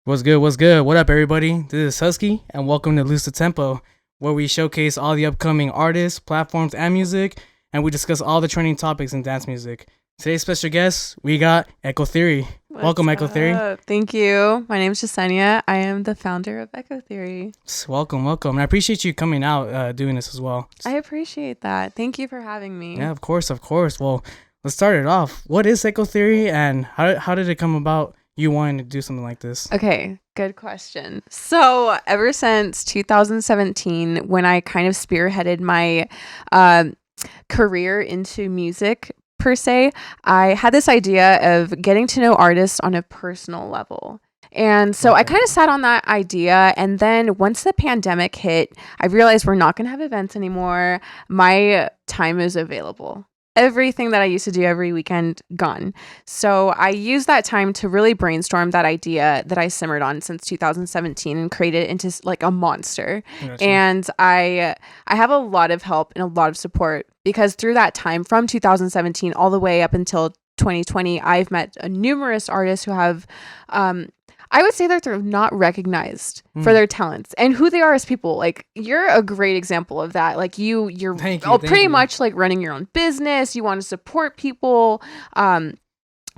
What's good? What's good? What up, everybody? This is Husky, and welcome to Lose the Tempo, where we showcase all the upcoming artists, platforms, and music, and we discuss all the trending topics in dance music. Today's special guest, we got Echo Theory. Welcome, Echo Theory. Thank you. My name is Jesenya. I am the founder of Echo Theory. Welcome. And I appreciate you coming out doing this as well. I appreciate that. Thank you for having me. Yeah, of course. Well, let's start it off. What is Echo Theory, and how did it come about you wanting to do something like this? Okay, good question. So ever since 2017, when I kind of spearheaded my career into music per se, I had this idea of getting to know artists on a personal level. And so I kind of sat on that idea. And then once the pandemic hit, I realized we're not going to have events anymore. My time is available. Everything that I used to do every weekend, gone. So I used that time to really brainstorm that idea that I simmered on since 2017 and create it into like a monster. Gotcha. And I have a lot of help and a lot of support because through that time from 2017 all the way up until 2020, I've met numerous artists who have I would say that they're not recognized for their talents and who they are as people. Like, you're a great example of that. Like, you're pretty much like running your own business. You want to support people.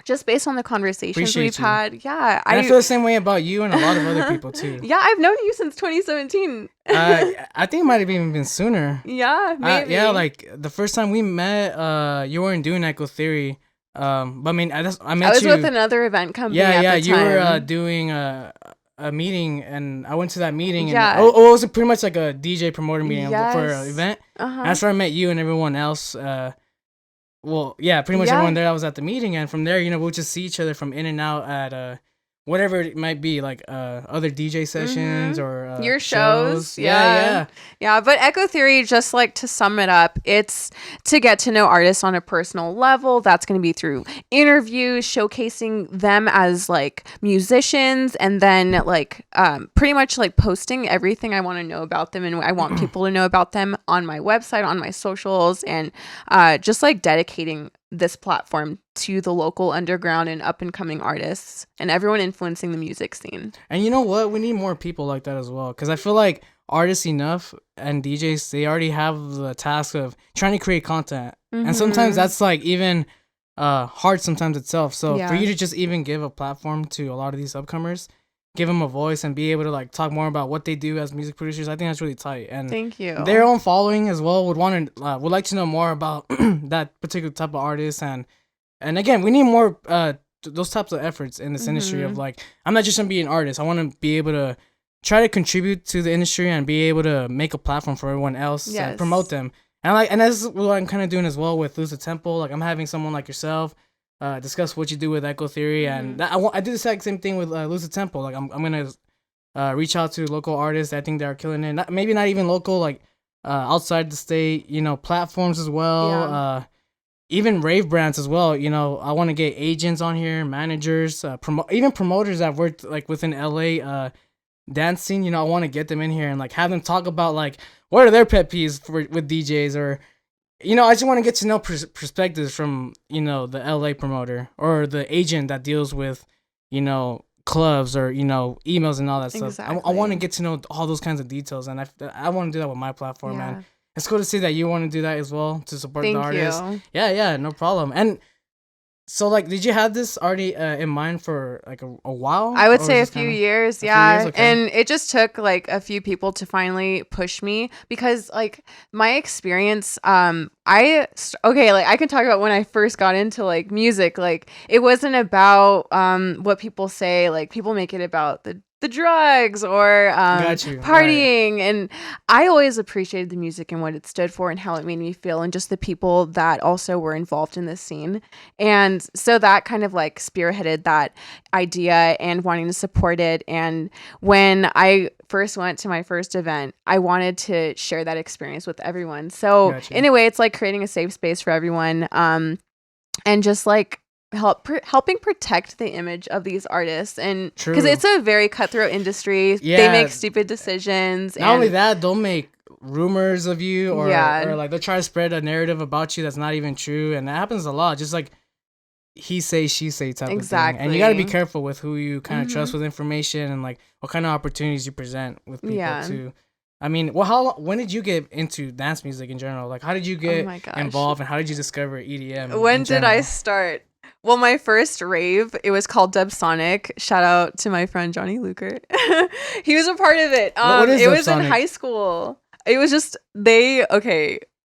Just based on the conversations we've had. Yeah. I feel the same way about you and a lot of other people too. Yeah, I've known you since 2017. I think it might have even been sooner. Yeah, maybe. Yeah, like the first time we met, you weren't doing Echo Theory. But I mean, I met you. I was with another event company. Yeah, at the you time. were doing a meeting, and I went to that meeting. Yeah. And, it was pretty much like a DJ promoter meeting for an event. Uh-huh. That's where I met you and everyone else. Well, yeah, pretty much everyone there that was at the meeting, and from there, we'll just see each other from in and out at whatever it might be, like other DJ sessions or your shows. Yeah. But Echo Theory, just like to sum it up, it's to get to know artists on a personal level. That's going to be through interviews, showcasing them as like musicians, and then like pretty much like posting everything I want to know about them and I want people to know about them on my website, on my socials, and just like dedicating this platform to the local underground and up and coming artists and everyone influencing the music scene. And you know what? We need more people like that as well. Because I feel like artists enough and DJs, they already have the task of trying to create content. And sometimes that's like even hard sometimes itself. So for you to just even give a platform to a lot of these upcomers, give them a voice and be able to like talk more about what they do as music producers, I think that's really tight. And thank you. Their own following as well would like to know more about that particular type of artist. And again, we need more those types of efforts in this industry of like, I'm not just gonna be an artist. I want to be able to try to contribute to the industry and be able to make a platform for everyone else and promote them. And that's what I'm kind of doing as well with Lose the Tempo. Like, I'm having someone like yourself discuss what you do with Echo Theory, and I do the exact same thing with Lose the Tempo. Like, I'm gonna reach out to local artists I think that are killing it. Maybe not even local, like outside the state, platforms as well. Yeah. Even rave brands as well. I want to get agents on here, managers, even promoters that worked like within LA dance scene. I want to get them in here and like have them talk about like what are their pet peeves with DJs, or I just want to get to know perspectives from the LA promoter or the agent that deals with clubs or emails and all that stuff. I want to get to know all those kinds of details, and I want to do that with my platform, man. It's cool to see that you want to do that as well to support the artists. You. Yeah, no problem. And so, like, did you have this already in mind for like a while? I would say a few years, yeah. Okay. And it just took like a few people to finally push me because like my experience, I can talk about when I first got into like music. Like, it wasn't about what people say. Like, people make it about the drugs or partying, right. And I always appreciated the music and what it stood for and how it made me feel, and just the people that also were involved in this scene. And so that kind of like spearheaded that idea and wanting to support it. And when I first went to my first event, I wanted to share that experience with everyone. So in a way, it's like creating a safe space for everyone, and just like helping protect the image of these artists, and because it's a very cutthroat industry. They make stupid decisions. Not only that, they'll make rumors of you, or like they'll try to spread a narrative about you that's not even true, and that happens a lot. Just like he say she say type Exactly. of thing, and you got to be careful with who you kind of trust with information and like what kind of opportunities you present with people too. I mean, well, when did you get into dance music in general? Like, how did you get involved, and how did you discover EDM? When did I start? Well, my first rave, it was called Dub Sonic. Shout out to my friend Johnny Luker. He was a part of it. What is it was Sonic? In high school. It was just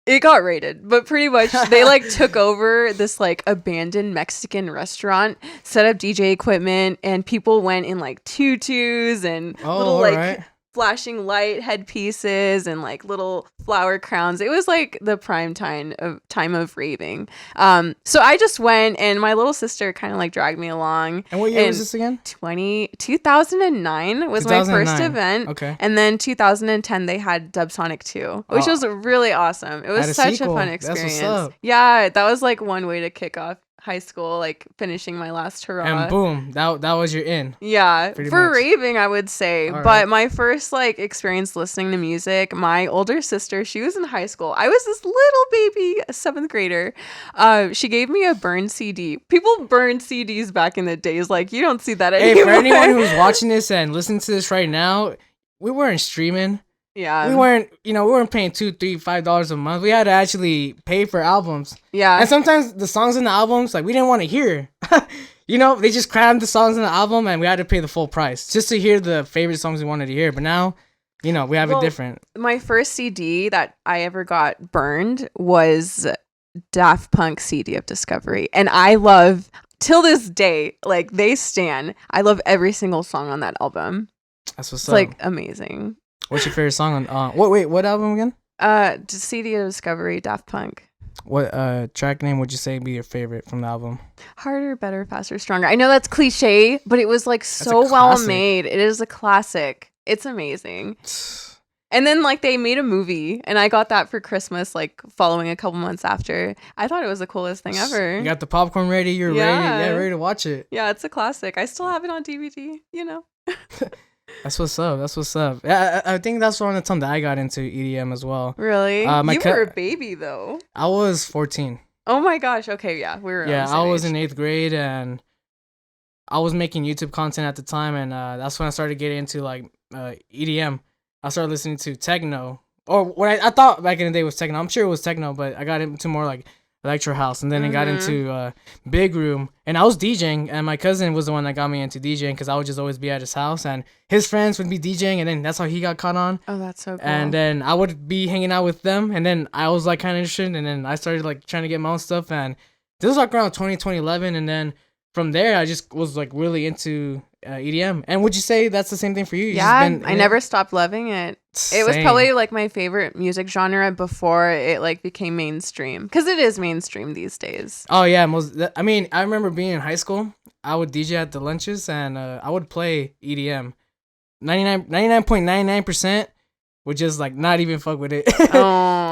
it got raided, but pretty much they like took over this like abandoned Mexican restaurant, set up DJ equipment, and people went in like tutus and little like flashing light headpieces and like little flower crowns. It was like the prime time of raving. So I just went, and my little sister kind of like dragged me along. And what year was this again? 2009 was my first event. Okay. And then 2010 they had Dub Sonic 2, which was really awesome. It was such a fun experience. That's what's up. Yeah, that was like one way to kick off high school, like finishing my last hurrah, and boom, that was your in. Yeah, for raving, I would say. But my first like experience listening to music, my older sister, she was in high school. I was this little baby 7th grader. She gave me a burned CD. People burned CDs back in the days. Like, you don't see that anymore. Hey, for anyone who's watching this and listening to this right now, we weren't streaming. Yeah, we weren't paying $2, $3, $5 a month. We had to actually pay for albums. Yeah, and sometimes the songs in the albums, like, we didn't want to hear. They just crammed the songs in the album, and we had to pay the full price just to hear the favorite songs we wanted to hear. But now, we have it different. My first CD that I ever got burned was Daft Punk CD of Discovery, and I love till this day, like, I love every single song on that album. That's what's up. It's like amazing. What's your favorite song on? What album again? CD of Discovery, Daft Punk. What track name would you say be your favorite from the album? Harder, Better, Faster, Stronger. I know that's cliche, but it was like so well made. It is a classic. It's amazing. And then like they made a movie, and I got that for Christmas, like following a couple months after. I thought it was the coolest thing ever. You got the popcorn ready. You're ready to watch it. Yeah, it's a classic. I still have it on DVD. That's what's up. Yeah, I think that's around the time that I got into EDM as well. Really? You were a baby though. I was 14. Oh my gosh. Okay, yeah, we were. Yeah, I was in 8th grade, and I was making YouTube content at the time, and that's when I started getting into like EDM. I started listening to techno, or what I thought back in the day was techno. I'm sure it was techno, but I got into more like electro house, and then I got into big room, and I was DJing, and my cousin was the one that got me into DJing because I would just always be at his house, and his friends would be DJing, and then that's how he got caught on. Oh, that's so cool. And then I would be hanging out with them, and then I was like kind of interested, and then I started like trying to get my own stuff, and this was like around 2011, and then from there I just was like really into EDM. And would you say that's the same thing for you? I never stopped loving it. It was probably like my favorite music genre before it like became mainstream, because it is mainstream these days. Oh yeah, I mean, I remember being in high school. I would DJ at the lunches, and I would play EDM. 99.99% would just like not even fuck with it.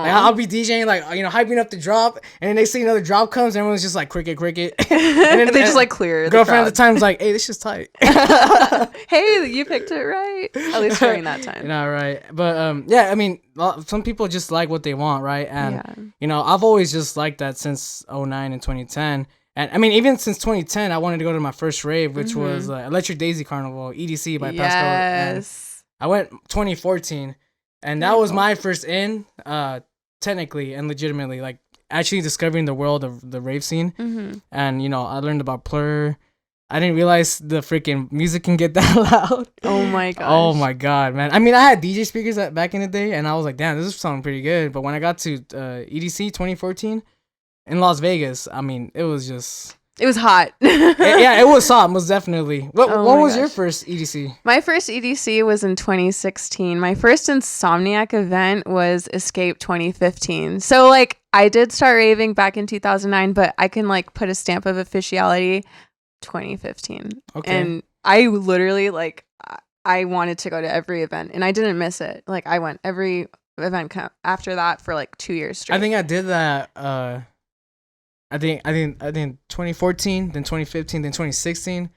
Like, I'll be DJing, like, hyping up the drop, and then they see another drop comes, and everyone's just like cricket. And then they just like clear. Girlfriend at the time's like, hey, this is tight. Hey, you picked it right. At least during that time. Right. But yeah, I mean, some people just like what they want, right? And I've always just liked that since 2009 and 2010. And I mean, even since 2010, I wanted to go to my first rave, which was Electric Daisy Carnival, EDC by Pascal. Yes. I went 2014. And that was my first technically and legitimately, like, actually discovering the world of the rave scene. Mm-hmm. And, I learned about Plur. I didn't realize the freaking music can get that loud. Oh, my gosh. Oh, my God, man. I mean, I had DJ speakers back in the day, and I was like, damn, this is sounding pretty good. But when I got to EDC 2014 in Las Vegas, I mean, it was just... It was hot. Yeah, it was hot, most definitely. What was your first EDC? My first EDC was in 2016. My first Insomniac event was Escape 2015. So, like, I did start raving back in 2009, but I can, like, put a stamp of officiality 2015. Okay. And I literally, like, I wanted to go to every event, and I didn't miss it. Like, I went every event after that for, like, 2 years straight. I think I did that, I think 2014, then 2015, then 2016,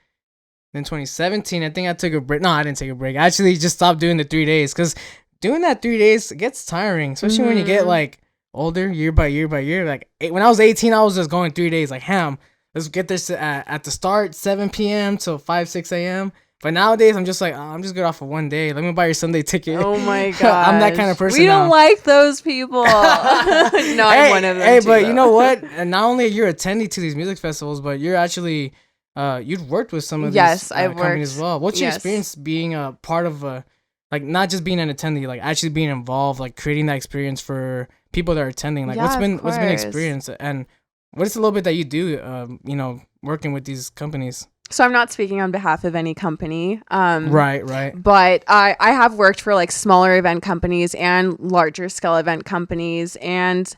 then 2017. I think I took a break. No, I didn't take a break. I actually just stopped doing the 3 days, because doing that 3 days gets tiring, especially when you get like older, year by year. Like when I was 18, I was just going 3 days like ham. let's get this at the start 7 p.m. till 5-6 a.m. But nowadays, I'm just like, I'm just good off of one day. Let me buy your Sunday ticket. Oh my god, I'm that kind of person. We don't now. like those people. I'm one of them. Hey, too, but though. you know what? And not only are you attending to these music festivals, but you're actually you've worked with some of these companies as well. What's your experience being a part of a, like, not just being an attendee, like actually being involved, like creating that experience for people that are attending? Like, what's been experience, and what is a little bit that you do, working with these companies? So I'm not speaking on behalf of any company. Right. But I have worked for like smaller event companies and larger scale event companies, and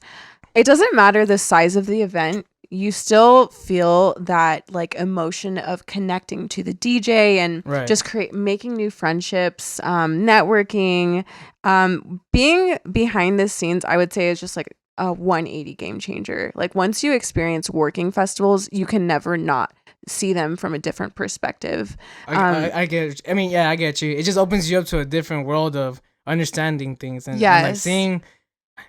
it doesn't matter the size of the event. You still feel that like emotion of connecting to the DJ and just making new friendships, networking, being behind the scenes. I would say is just like a 180 game changer. Like, once you experience working festivals, you can never not see them from a different perspective. I get it. I mean, yeah, I get you. It just opens you up to a different world of understanding things and like seeing.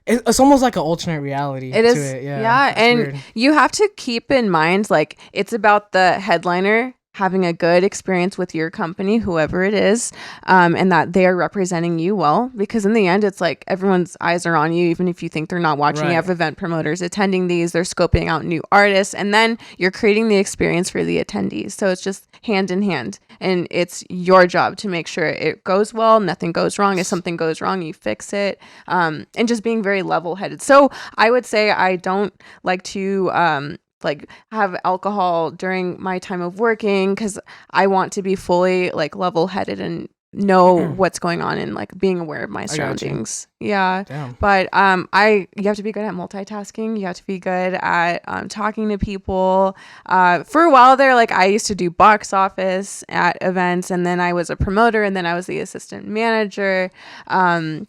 It's almost like an alternate reality. It is, to it. yeah. And weird. You have to keep in mind, like, it's about the headliner having a good experience with your company, whoever it is, and that they are representing you well, because in the end, it's like everyone's eyes are on you, even if you think they're not watching. You have event promoters attending these, they're scoping out new artists, and then you're creating the experience for the attendees. So it's just hand in hand, and it's your job to make sure it goes well, nothing goes wrong. If something goes wrong, you fix it, and just being very level-headed. So I would say I don't like to like have alcohol during my time of working, because I want to be fully like level-headed and know what's going on and like being aware of my surroundings. Yeah. Damn. But you have to be good at multitasking. You have to be good at talking to people. For a while there, like, I used to do box office at events, and then I was a promoter, and then I was the assistant manager. I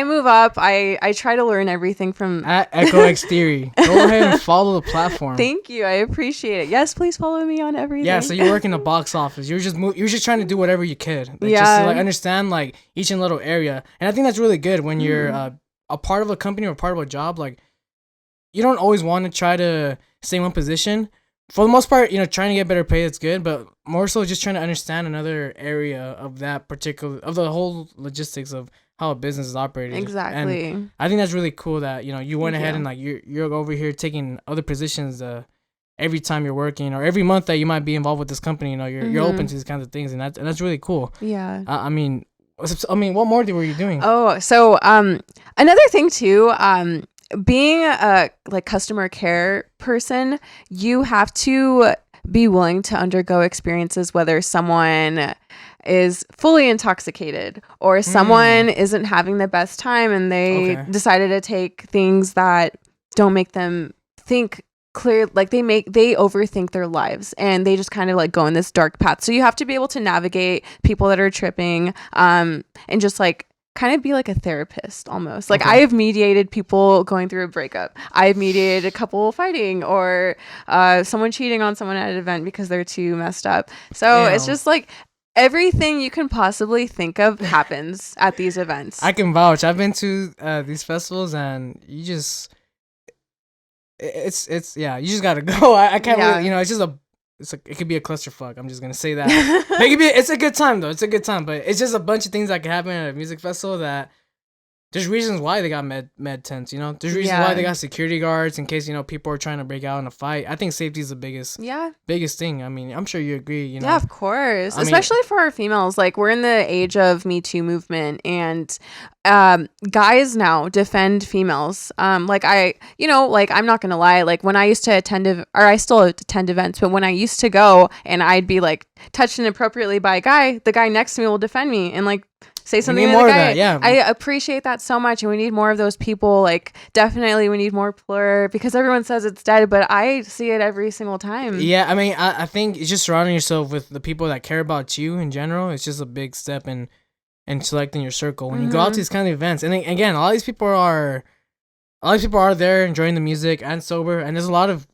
move up. I try to learn everything from at Echo X Theory. Go ahead and follow the platform. Thank you, I appreciate it. Yes, please follow me on everything. Yeah, so you work in the box office. You're just trying to do whatever you could. Like, just to like understand like each and little area. And I think that's really good when you're a part of a company or part of a job. Like, you don't always want to try to stay in one position. For the most part, trying to get better pay, it's good, but more so just trying to understand another area of that particular, of the whole logistics of how a business is operated. Exactly. And I think that's really cool that, you went ahead and like you're over here taking other positions every time you're working, or every month that you might be involved with this company, you're open to these kinds of things, and that's really cool. Yeah. I mean, what more were you doing? Oh, so another thing too, being a like customer care person, you have to be willing to undergo experiences, whether someone is fully intoxicated or someone isn't having the best time and they decided to take things that don't make them think clear, like they overthink their lives and they just kind of like go in this dark path. So you have to be able to navigate people that are tripping, and just like kind of be like a therapist almost. Like, I have mediated people going through a breakup. I've mediated a couple fighting, or someone cheating on someone at an event because they're too messed up. So it's just like everything you can possibly think of happens at these events. I can vouch. I've been to these festivals, and you just you just gotta go. I can't really, it could be a clusterfuck. I'm just gonna say that. It's a good time though. It's a good time, but it's just a bunch of things that can happen at a music festival that there's reasons why they got med tents. There's reasons why they got security guards in case people are trying to break out in a fight. I think safety is the biggest thing. I mean, I'm sure you agree. Yeah, of course. Especially for our females. Like, we're in the age of Me Too movement, and guys now defend females. Like, I'm not gonna lie. Like, when I used to I still attend events, but when I used to go and I'd be like touched inappropriately by a guy, the guy next to me will defend me and like say something to the guy. I appreciate that so much, and we need more of those people. Like, definitely we need more plur, because everyone says it's dead, but I see it every single time. Yeah, I mean, I think it's just surrounding yourself with the people that care about you in general. It's just a big step in selecting your circle when you go out to these kind of events. And again, a lot of these people are there enjoying the music and sober, and there's a lot of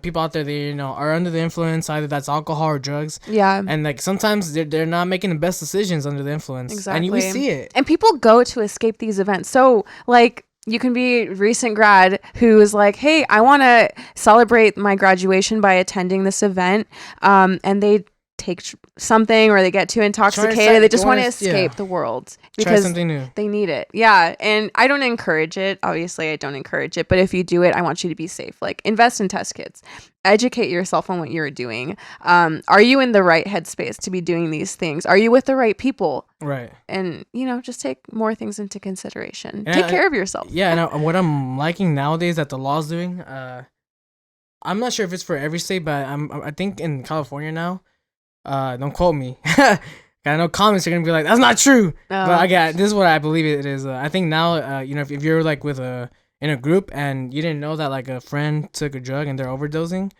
people out there that are under the influence, either that's alcohol or drugs. Yeah, and like sometimes they're not making the best decisions under the influence. Exactly, and we see it. And people go to escape these events. So like, You can be a recent grad who is like, hey, I want to celebrate my graduation by attending this event. And they take something, or they get too intoxicated. They just want to escape the world because something new. They need it. Yeah. And I don't encourage it. Obviously, I don't encourage it. But if you do it, I want you to be safe. Like, invest in test kits. Educate yourself on what you're doing. Are you in the right headspace to be doing these things? Are you with the right people? Right. And, just take more things into consideration. Take care of yourself. Yeah. And what I'm liking nowadays that the law's doing, I'm not sure if it's for every state, but I think in California now, don't quote me. I know comments are gonna be like, that's not true. But this is what I believe it is. I think now, if you're like in a group and you didn't know that like a friend took a drug and they're overdosing,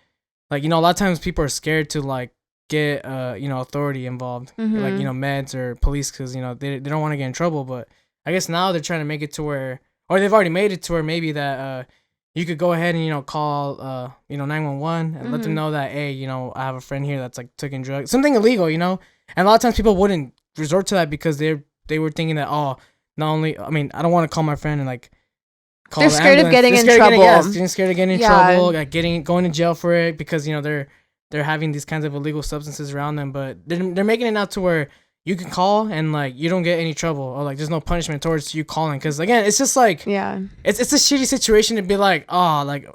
like, a lot of times people are scared to like get authority involved, like, meds or police, because they don't want to get in trouble. But I guess now they're trying to make it to where, or they've already made it to where maybe that you could go ahead and call 911 and let them know that, hey, I have a friend here that's like taking drugs, something illegal, and a lot of times people wouldn't resort to that because they were thinking that, not only, I don't want to call my friend and like call they're scared of getting in trouble. They're scared of getting in trouble, like going to jail for it, because they're having these kinds of illegal substances around them. But they're making it out to where you can call and like you don't get any trouble, or like there's no punishment towards you calling, because again, it's just like, it's a shitty situation to be like, like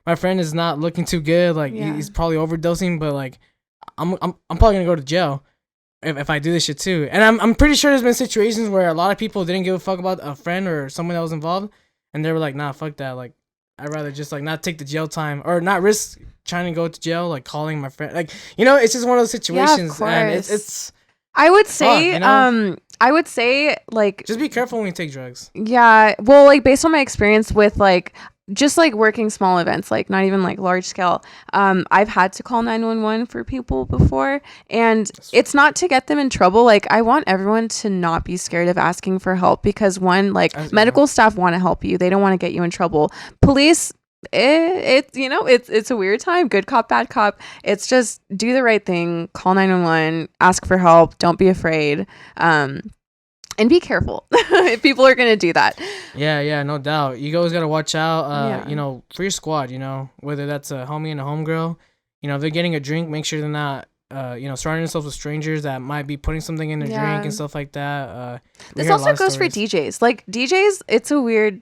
my friend is not looking too good, like he's probably overdosing, but like I'm probably gonna go to jail if I do this shit too. And I'm pretty sure there's been situations where a lot of people didn't give a fuck about a friend or someone that was involved, and they were like, nah, fuck that, like I'd rather just like not take the jail time or not risk trying to go to jail, like calling my friend, like it's just one of those situations. And it's I would say I would say like just be careful when you take drugs. Yeah, well, like based on my experience with like just like working small events, like not even like large scale, I've had to call 911 for people before, and it's not to get them in trouble. Like, I want everyone to not be scared of asking for help, because one, like medical staff want to help you, they don't want to get you in trouble. Police, it's a weird time. Good cop, bad cop. It's just do the right thing, call 911, ask for help, don't be afraid, and be careful if people are gonna do that. Yeah, no doubt. You always gotta watch out, for your squad, whether that's a homie and a homegirl. If they're getting a drink, make sure they're not surrounding themselves with strangers that might be putting something in their drink and stuff like that. This also goes for DJs. Like DJs, it's a weird,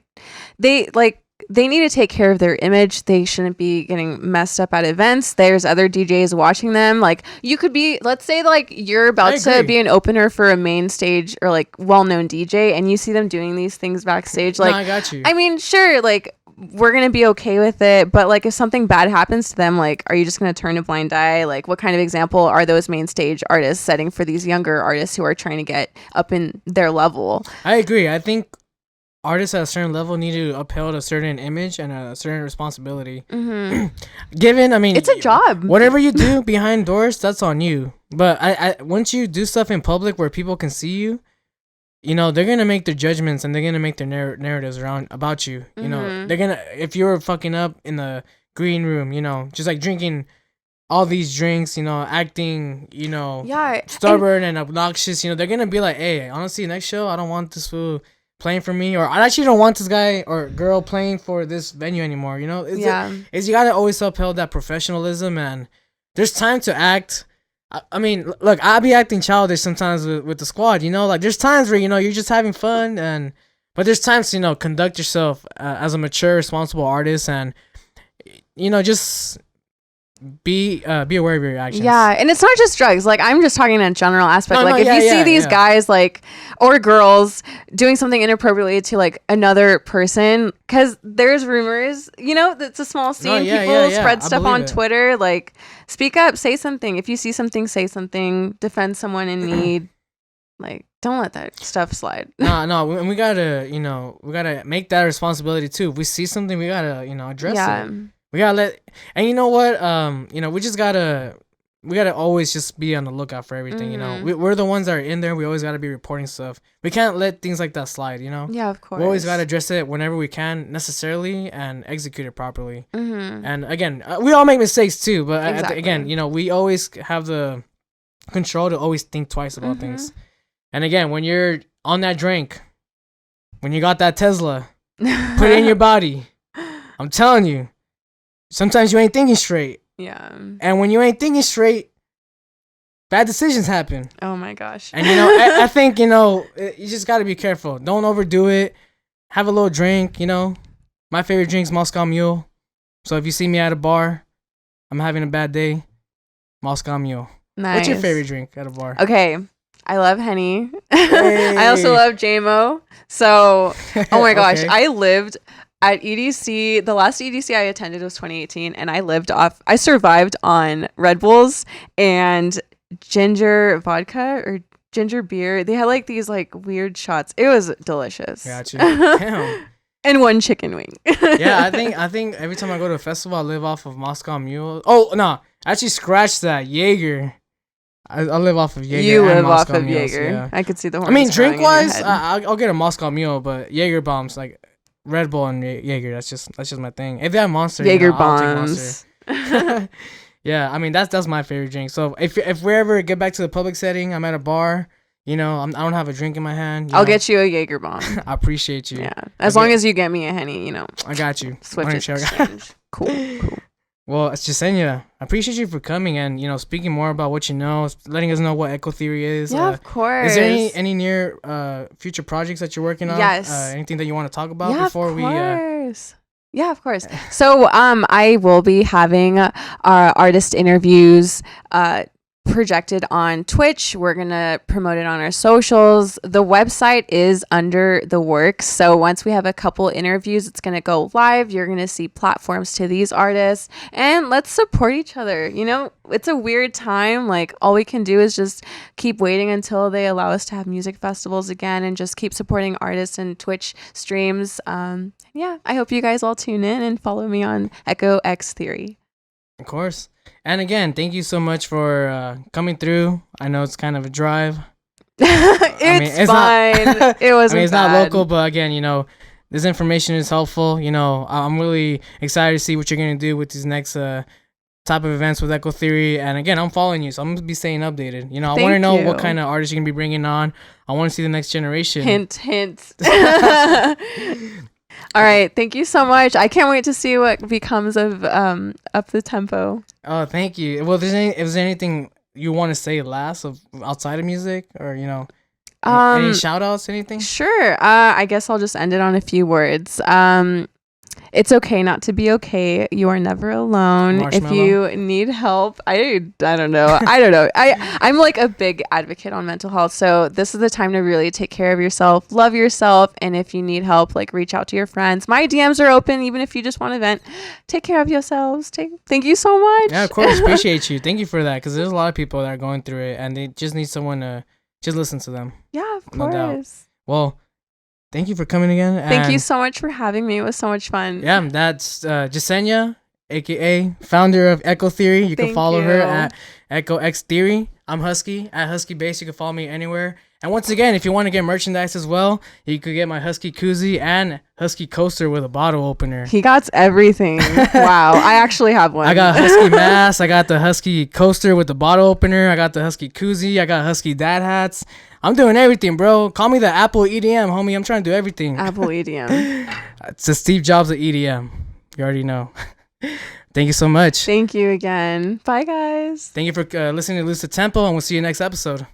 they need to take care of their image. They shouldn't be getting messed up at events. There's other DJs watching them. Like, you could be, let's say like you're about to be an opener for a main stage or like well-known DJ, and you see them doing these things backstage. Like, no, I got you. Sure, like we're going to be okay with it. But like if something bad happens to them, like, are you just going to turn a blind eye? Like, what kind of example are those main stage artists setting for these younger artists who are trying to get up in their level? I agree. I think artists at a certain level need to uphold a certain image and a certain responsibility. Given, it's a job. Whatever you do behind doors, that's on you. But I once you do stuff in public where people can see you, they're gonna make their judgments and they're gonna make their narratives about you. They're gonna, if you're fucking up in the green room, just like drinking all these drinks, acting, stubborn and obnoxious, they're gonna be like, hey, honestly, next show, I don't want this fool playing for me, or I actually don't want this guy or girl playing for this venue anymore. You gotta always uphold that professionalism, and there's time to act. Look, I'll be acting childish sometimes with the squad, like there's times where you're just having fun, but there's times to conduct yourself as a mature, responsible artist, and just be aware of your actions. Yeah, and it's not just drugs. Like, I'm just talking in a general aspect. If you see these guys, like, or girls doing something inappropriately to like another person, because there's rumors, it's a small scene. People spread stuff on Twitter. Like, speak up, say something. If you see something, say something. Defend someone in need. Like, don't let that stuff slide. No, we gotta, we gotta make that responsibility too. If we see something, we gotta, address it. We gotta let, and you know what? We just we gotta always just be on the lookout for everything. We're the ones that are in there. We always gotta be reporting stuff. We can't let things like that slide. Yeah, of course. We always gotta address it whenever we can, necessarily, and execute it properly. And again, we all make mistakes too, but again, we always have the control to always think twice about things. And again, when you're on that drink, when you got that Tesla, Put it in your body. I'm telling you. Sometimes you ain't thinking straight. Yeah. And when you ain't thinking straight, bad decisions happen. Oh my gosh. And I think, you just got to be careful. Don't overdo it. Have a little drink, My favorite drink's Moscow Mule. So if you see me at a bar, I'm having a bad day, Moscow Mule. Nice. What's your favorite drink at a bar? Okay. I love Henny. Hey. I also love JMO. So, oh my gosh, Okay. I lived at EDC. The last EDC I attended was 2018, and I survived on Red Bulls and ginger vodka or ginger beer. They had like these like weird shots. It was delicious. Gotcha. Damn. And one chicken wing. Yeah, I think every time I go to a festival, I live off of Moscow Mule. Oh no, actually scratch that Jaeger. I live off of Jaeger. You and live off Moscow of Mules, Jaeger. yeah. I could see the horns. I mean, growing in your drink wise, head. I'll get a Moscow Mule, but Jaeger bombs like Red Bull and Jaeger. That's just my thing. If they have Monster, Jaeger I'll take bombs. Monster. Yeah, I mean that's my favorite drink. So if we ever get back to the public setting, I'm at a bar. I don't have a drink in my hand. I'll get you a Jaeger bomb. I appreciate you. Yeah, as long as you get me a Henny, I got you. Swift exchange. Cool. Well, it's Jesenya. I appreciate you for coming and speaking more about what you know, letting us know what eco theory is. Yeah, of course. Is there any near future projects that you're working on? Yes. Anything that you want to talk about before we? Yeah, of course. So, I will be having artist interviews projected on Twitch. We're gonna promote it on our socials. The website is under the works, so once we have a couple interviews, it's gonna go live. You're gonna see platforms to these artists, and let's support each other. It's a weird time. Like, all we can do is just keep waiting until they allow us to have music festivals again, and just keep supporting artists and Twitch streams. Yeah, I hope you guys all tune in and follow me on Echo X Theory. Of course. And again, thank you so much for coming through. I know it's kind of a drive. It's fine. It wasn't it's not bad. local, but again, this information is helpful. I'm really excited to see what you're going to do with these next type of events with Eco Theory. And again, I'm following you, so I'm going to be staying updated. I want to know what kind of artists you're going to be bringing on. I want to see the next generation. Hint. All right, thank you so much. I can't wait to see what becomes of Up the Tempo. Oh, thank you. Well, if there's anything you want to say last of outside of music, or any shout outs, anything? Sure. I guess I'll just end it on a few words. It's okay not to be okay. You are never alone. If you need help, I don't know. I'm like a big advocate on mental health. So this is the time to really take care of yourself, love yourself. And if you need help, like, reach out to your friends. My DMs are open, even if you just want to vent. Take care of yourselves. Thank you so much. Yeah, of course. Appreciate you. Thank you for that. Because there's a lot of people that are going through it and they just need someone to just listen to them. Yeah, of No doubt. course. Well, thank you for coming again. Thank you so much for having me. It was so much fun. Yeah, that's Jesenya, aka founder of Eco Theory. You can follow her at Echo X Theory. I'm Husky at Husky Base. You can follow me anywhere. And once again, if you want to get merchandise as well, you could get my Husky koozie and Husky coaster with a bottle opener. He got everything. Wow, I actually have one. I got Husky mask. I got the Husky coaster with the bottle opener. I got the Husky koozie. I got Husky dad hats. I'm doing everything, bro. Call me the Apple EDM, homie. I'm trying to do everything. Apple EDM. It's the Steve Jobs of EDM. You already know. Thank you so much. Thank you again. Bye, guys. Thank you for listening to Lose the Tempo, and we'll see you next episode.